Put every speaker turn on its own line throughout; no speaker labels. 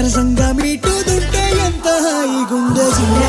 సరసంగా మీటుతుంటే ఎంత హాయిగుండే జియా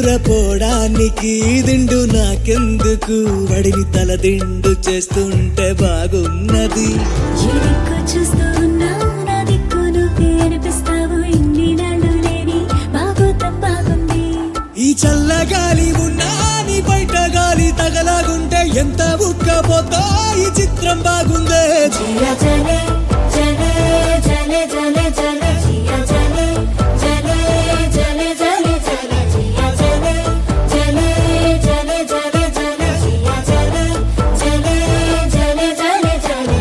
నిదురపోవడానికి దిండు నాకెందుకు వడిని తల దిండు చేస్తుంటే బాగున్నది
చూస్తూ ఉన్నా నా దిక్కు నువ్వే అనిపిస్తావు ఇన్ని నాళ్ళు లేని బాగోతం బాగుంది
ఈ చల్ల గాలి ఉన్నా నీ బయట గాలి తగలాగుంటే ఎంత ఉక్కపోతా ఈ చిత్రం బాగుందే
జియా జలే జలే జలే జలే జలే జియా జలే జలే జలే జలే జలే జియా జలే జలే జలే జలే జలే జియా జలే జలే జలే జలే జలే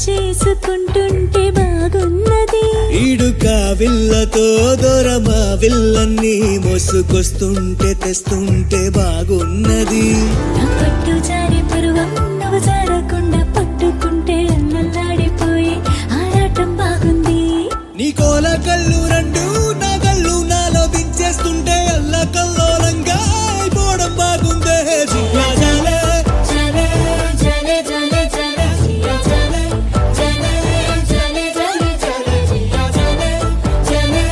చేసుకుంటుంటే బాగున్నది
ఈడుక విల్లతో దూరమా విల్లన్నీ మోసుకొస్తుంటే తెస్తుంటే బాగున్నది
నా పట్టు జారి పరువం నువ్వు జారకుండా పట్టుకుంటే అల్లల్లాడిపోయి ఆరాటం బాగుంది
నీ కోల కళ్ళు రెండు నా కళ్ళు నాలో దించేస్తుంటే అల్ల కల్లోలంగా అయిపోవడం బాగుందే జియా జలే
జలే జలే జలే జలే జియా జలే జలే జలే జలే జలే జియా జలే జలే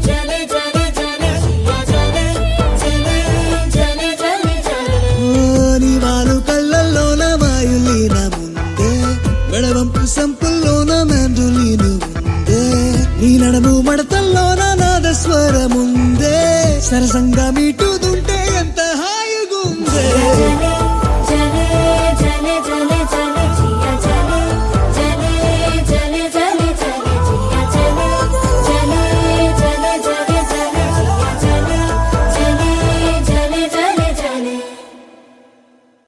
జలే జలే జలే జియా జలే జలే జలే జలే జలే
నీ వాలు కళ్ళల్లోన మాయులీన ముందే మెడవంపు సంపుల్లోన మెండులీను ముందే నీ నడము మడతల్లోన నాద స్వరముందే సరసంగా మీ